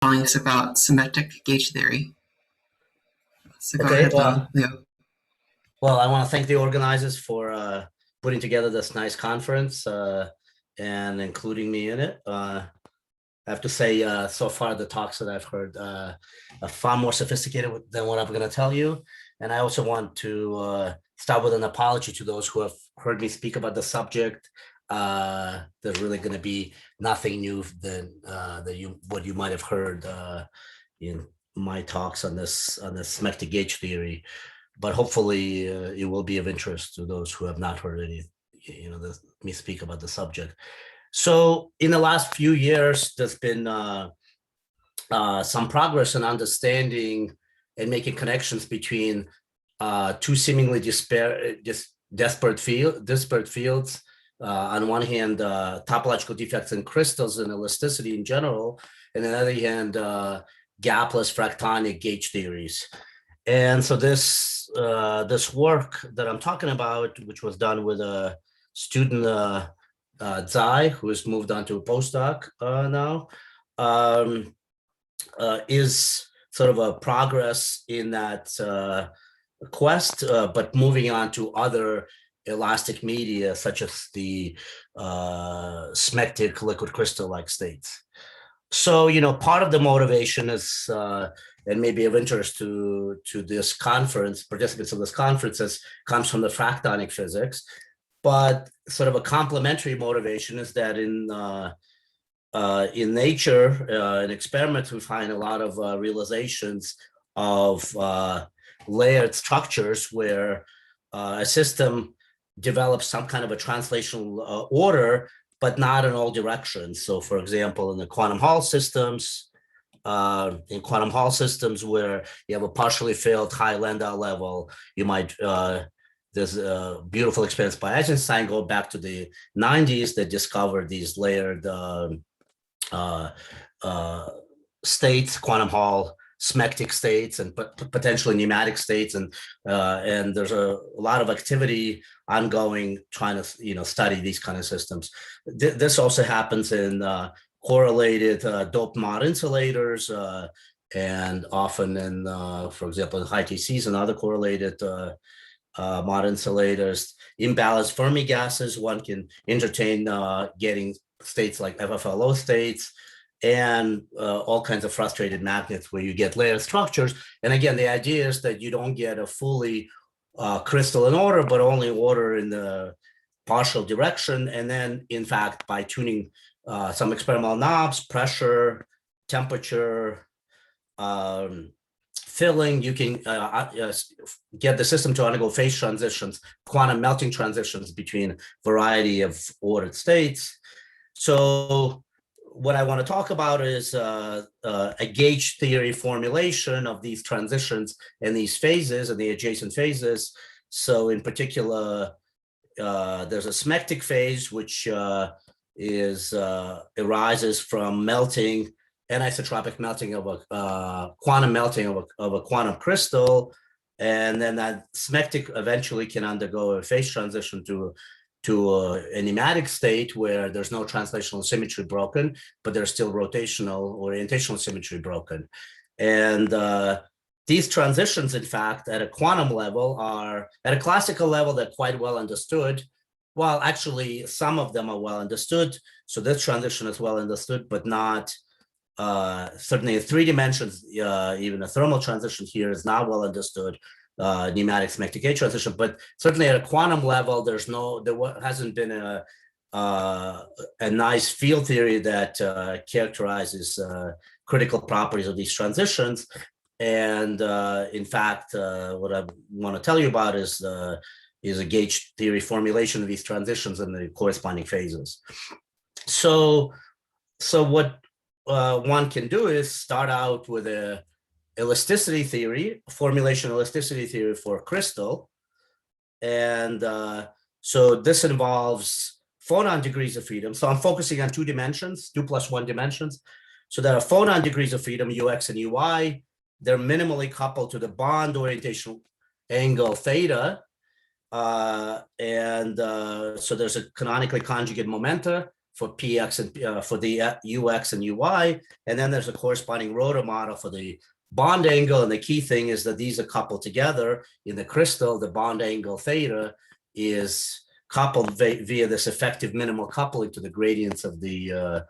telling us about Smectic gauge theory. So go Okay, ahead, Leo. well, I want to thank the organizers for putting together this nice conference and including me in it. I have to say, so far the talks that I've heard are far more sophisticated than what I'm going to tell you. And I also want to start with an apology to those who have heard me speak about the subject. There's really going to be nothing new than what you might have heard in my talks on this Smectic gauge theory, but hopefully it will be of interest to those who have not heard me speak about the subject. So in the last few years, there's been some progress in understanding and making connections between two seemingly disparate fields. On one hand, topological defects in crystals and elasticity in general, and on the other hand, gapless fractonic gauge theories. And so this work that I'm talking about, which was done with a student, Zai, who has moved on to a postdoc now, is sort of a progress in that quest, but moving on to other elastic media, such as the Smectic liquid crystal-like states. So, part of the motivation is, and maybe of interest to this conference, participants of this conference, comes from the fractonic physics. But sort of a complementary motivation is that in nature, in experiments, we find a lot of realizations of layered structures where a system develops some kind of a translational order, but not in all directions. So, for example, in quantum Hall systems where you have a partially filled high Landau level, you might there's a beautiful experiment by Eisenstein go back to the 90s that discovered these layered states, quantum Hall, Smectic states, and potentially pneumatic states, and there's a lot of activity ongoing trying to study these kind of systems. This also happens in correlated doped Mott insulators, and often in, for example, in high TCs and other correlated Mott insulators. Imbalanced Fermi gases, one can entertain getting states like FFLO states, and all kinds of frustrated magnets where you get layered structures. And again, the idea is that you don't get a fully crystalline order, but only order in the partial direction. And then, in fact, by tuning some experimental knobs, pressure, temperature, filling, you can get the system to undergo phase transitions, quantum melting transitions between variety of ordered states. So what I want to talk about is a gauge theory formulation of these transitions and these phases and the adjacent phases. So in particular, there's a Smectic phase, which arises from melting, anisotropic melting of a quantum melting of a quantum crystal, and then that Smectic eventually can undergo a phase transition to a pneumatic state where there's no translational symmetry broken, but there's still rotational orientational symmetry broken. And these transitions, in fact, at a quantum level are, at a classical level, they're quite well understood. Well, actually, some of them are well understood. So this transition is well understood, but not certainly in 3 dimensions. Even a thermal transition here is not well understood. Pneumatic Smectic gauge transition, but certainly at a quantum level, there hasn't been a nice field theory that characterizes critical properties of these transitions. And in fact, what I want to tell you about is a gauge theory formulation of these transitions and the corresponding phases. So what one can do is start out with a elasticity theory, formulation elasticity theory for a crystal. And so this involves phonon degrees of freedom. So I'm focusing on 2 dimensions, 2 + 1 dimensions. So there are phonon degrees of freedom, ux and uy. They're minimally coupled to the bond orientation angle theta. So there's a canonically conjugate momenta for PX and for the UX and UI. And then there's a corresponding rotor model for the bond angle. And the key thing is that these are coupled together. In the crystal, the bond angle theta is coupled via this effective minimal coupling to the gradients of the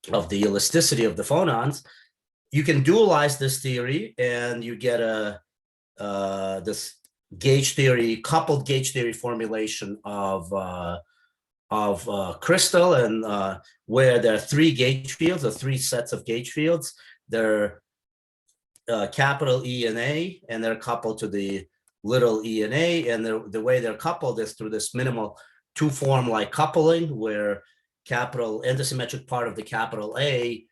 elasticity of the phonons. You can dualize this theory and you get this gauge theory, coupled gauge theory formulation of crystal, and where there are three gauge fields or three sets of gauge fields. They're capital E and A, and they're coupled to the little e and a, and the way they're coupled is through this minimal two-form like coupling, where capital antisymmetric part of the capital A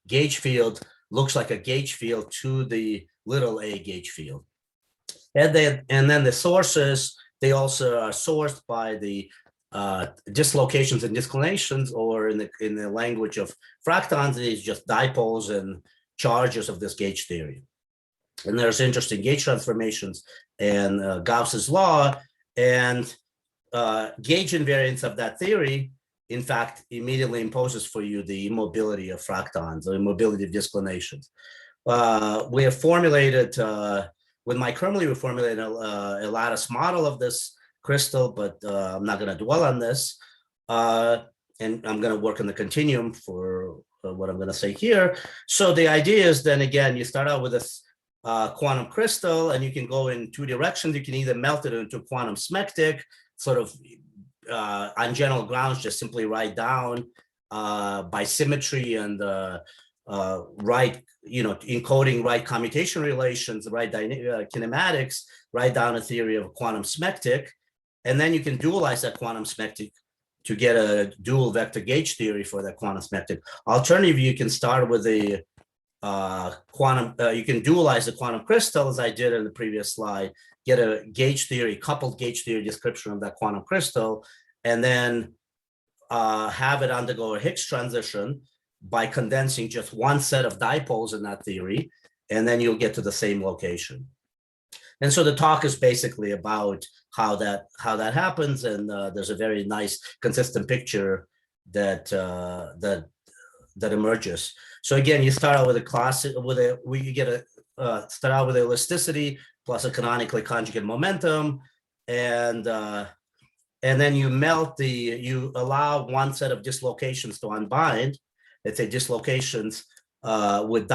gauge field looks like a gauge field to the little a gauge field. And then the sources, they also are sourced by the dislocations and disclinations, or in the language of fractons, it is just dipoles and charges of this gauge theory. And there's interesting gauge transformations and Gauss's law, and gauge invariance of that theory, in fact, immediately imposes for you the immobility of fractons or immobility of disclinations. We have formulated, with Mike Hermele, we formulated a lattice model of this crystal, but I'm not going to dwell on this. And I'm going to work on the continuum for what I'm going to say here. So the idea is then, again, you start out with this quantum crystal, and you can go in two directions. You can either melt it into quantum smectic, sort of on general grounds, just simply write down by symmetry and right, encoding right commutation relations, right kinematics, write down a theory of quantum smectic, and then you can dualize that quantum smectic to get a dual vector gauge theory for that quantum smectic. Alternatively, you can start with a you can dualize the quantum crystal, as I did in the previous slide, get a gauge theory, coupled gauge theory description of that quantum crystal, and then have it undergo a Higgs transition by condensing just one set of dipoles in that theory, and then you'll get to the same location. And so the talk is basically about how that happens, and there's a very nice consistent picture that that emerges. So again, you start out with a class start out with elasticity plus a canonically conjugate momentum, and then you you allow one set of dislocations to unbind. Let's say dislocations with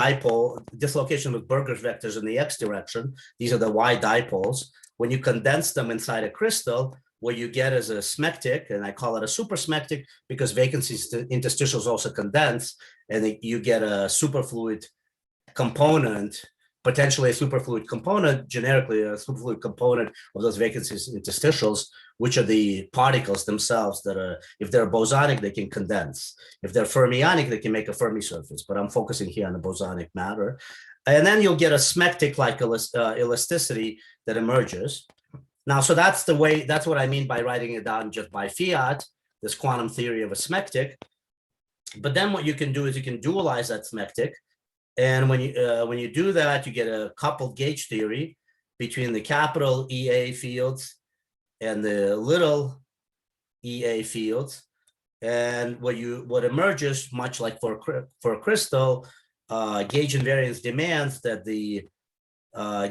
dislocation with Berger's vectors in the x direction. These are the y dipoles. When you condense them inside a crystal, what you get is a smectic, and I call it a super smectic because vacancies interstitials also condense, and you get a superfluid component, potentially a superfluid component, generically a superfluid component of those vacancies interstitials, which are the particles themselves that are, if they're bosonic, they can condense. If they're fermionic, they can make a Fermi surface, but I'm focusing here on the bosonic matter. And then you'll get a smectic-like elasticity that emerges. Now, so that's what I mean by writing it down just by fiat, this quantum theory of a smectic. But then what you can do is you can dualize that smectic. And when you do that, you get a coupled gauge theory between the capital EA fields and the little EA fields. And what emerges, much like for a crystal, gauge invariance demands that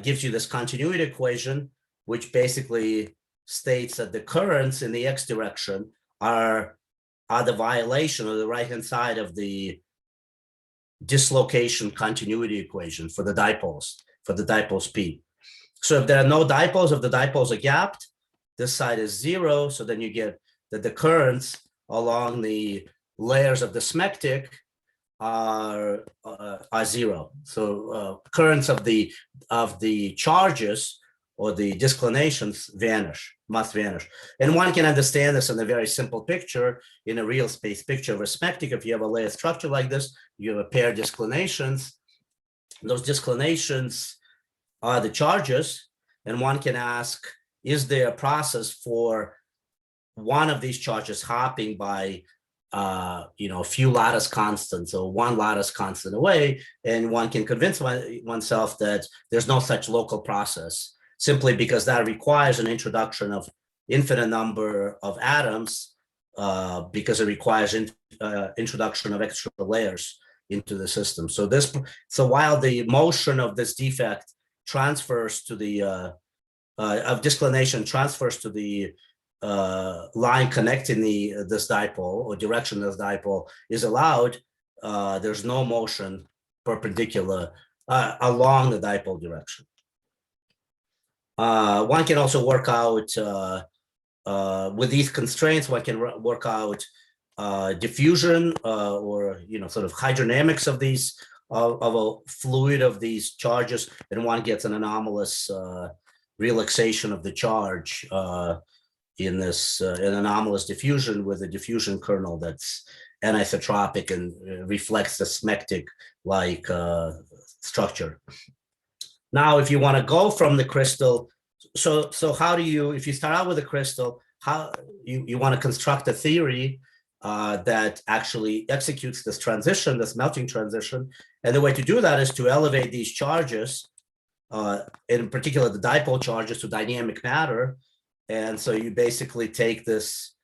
gives you this continuity equation, which basically states that the currents in the x direction are the violation of the right-hand side of the dislocation continuity equation for the dipoles P. So if there are no dipoles, if the dipoles are gapped, this side is 0. So then you get that the currents along the layers of the smectic are 0. So currents of the charges or the disclinations must vanish. And one can understand this in a very simple picture, in a real space picture of a smectic. If you have a layered structure like this, you have a pair of disclinations. Those disclinations are the charges. And one can ask, is there a process for one of these charges hopping by a few lattice constants or one lattice constant away? And one can convince oneself that there's no such local process, simply because that requires an introduction of infinite number of atoms because it requires introduction of extra layers into the system. So while the motion of this defect transfers to the of disclination transfers to the line connecting this dipole or direction of this dipole is allowed, there's no motion perpendicular along the dipole direction. One can also work out with these constraints. One can work out diffusion or sort of hydrodynamics of these of a fluid of these charges, and one gets an anomalous relaxation of the charge in this an anomalous diffusion with a diffusion kernel that's anisotropic and reflects the Smectic like structure. Now, if you want to go from the crystal, so how do you, if you start out with a crystal, how you want to construct a theory that actually executes this transition, this melting transition. And the way to do that is to elevate these charges, in particular the dipole charges, to dynamic matter. And so you basically take this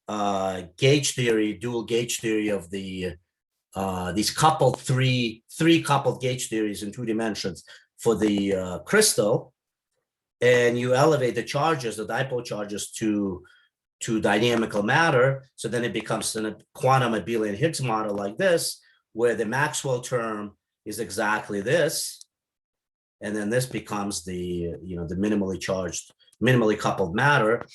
gauge theory, dual gauge theory of the these coupled three coupled gauge theories in 2 dimensions for the crystal, and you elevate the charges, the dipole charges, to dynamical matter. So then it becomes a quantum abelian Higgs model like this, where the Maxwell term is exactly this, and then this becomes the the minimally charged, minimally coupled matter.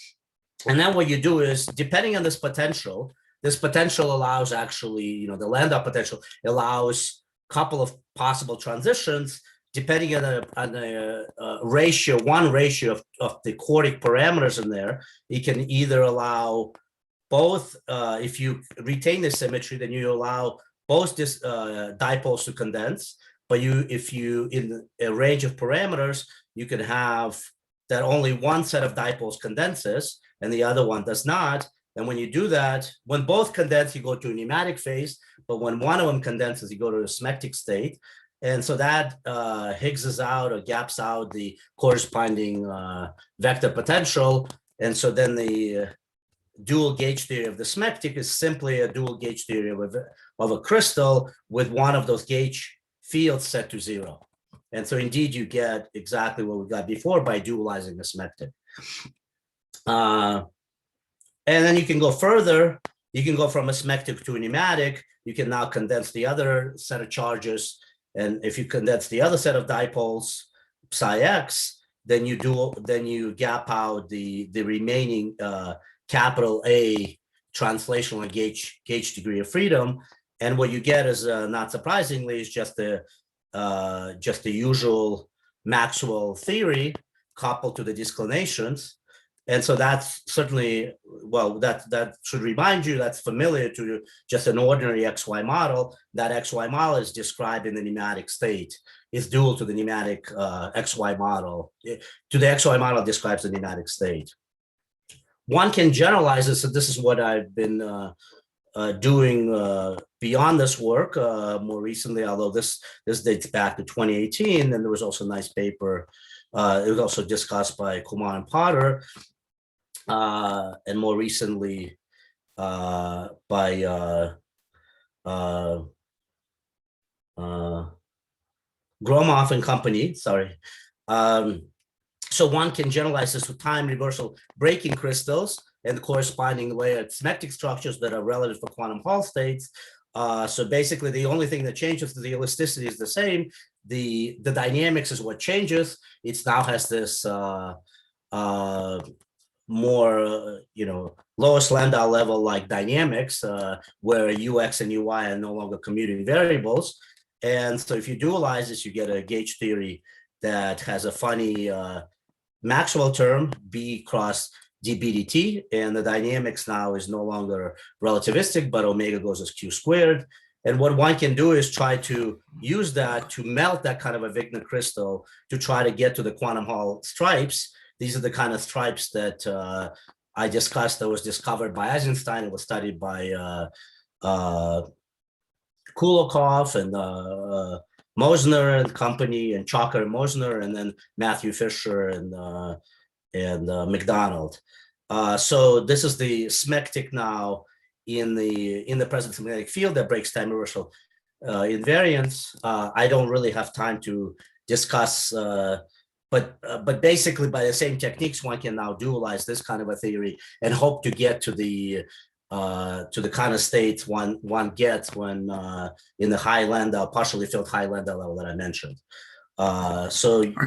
And then what you do is, depending on this potential allows actually, the Landau potential allows a couple of possible transitions depending on the ratio, one ratio of the quartic parameters in there. You can either allow both, if you retain the symmetry, then you allow both this dipoles to condense. But if you in a range of parameters, you can have that only one set of dipoles condenses and the other one does not. And when you do that, when both condense, you go to a pneumatic phase. But when one of them condenses, you go to a Smectic state. And so that Higgses out or gaps out the corresponding vector potential. And so then the dual gauge theory of the Smectic is simply a dual gauge theory of a crystal with one of those gauge fields set to 0. And so indeed you get exactly what we got before by dualizing the Smectic. And then you can go further. You can go from a Smectic to a pneumatic. You can now condense the other set of charges. And if you condense the other set of dipoles, psi x, then you gap out the remaining capital A translational gauge degree of freedom. And what you get is, not surprisingly, is just the usual Maxwell theory coupled to the disclinations. And so that's certainly, well, that should remind you that's familiar to just an ordinary XY model. That XY model is described in the pneumatic state, is dual to the pneumatic XY model. To the XY model describes the pneumatic state. One can generalize this, and this is what I've been doing beyond this work more recently, although this dates back to 2018, and there was also a nice paper. It was also discussed by Kumar and Potter, and more recently by Gromov and company, sorry. So one can generalize this with time reversal breaking crystals and the corresponding layered Smectic structures that are relative for quantum Hall states. So basically the only thing that changes, the elasticity is the same. The dynamics is what changes. It now has this more, lowest Landau level like dynamics, where ux and uy are no longer commuting variables. And so if you dualize this, you get a gauge theory that has a funny Maxwell term, B cross dBdt, and the dynamics now is no longer relativistic, but omega goes as q squared. And what one can do is try to use that to melt that kind of a Wigner crystal to try to get to the quantum Hall stripes. These are the kind of stripes that I discussed, that was discovered by Eisenstein. It was studied by Kulikov and Mosner and company, and Chalker and Mosner, and then Matthew Fisher and McDonald. So this is the Smectic now in the present magnetic field that breaks time reversal invariance. I don't really have time to discuss, but basically by the same techniques, one can now dualize this kind of a theory and hope to get to the kind of states one gets when in the high Landau, partially filled high Landau level that I mentioned. Or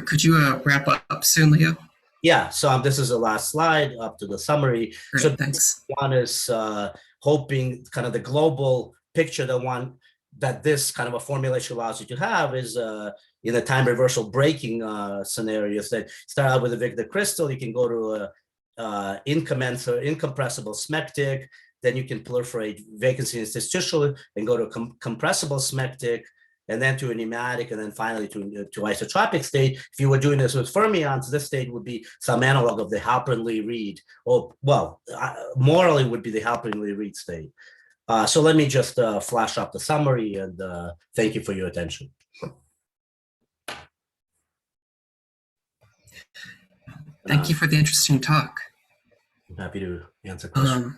could you wrap up soon, Leo? Yeah, so this is the last slide up to the summary. Great, so thanks. One is hoping kind of the global picture that this kind of a formulation allows you to have is in the time reversal breaking scenarios that start out with a Victor crystal, you can go to a incompressible Smectic, then you can proliferate vacancy interstitial and go to compressible Smectic, and then to a pneumatic, and then finally to isotropic state. If you were doing this with fermions, this state would be some analog of the Halpern-Lee-Reed, or well, morally would be the Halpern-Lee-Reed state. So let me just flash up the summary, and thank you for your attention. Thank you for the interesting talk. I'm happy to answer questions.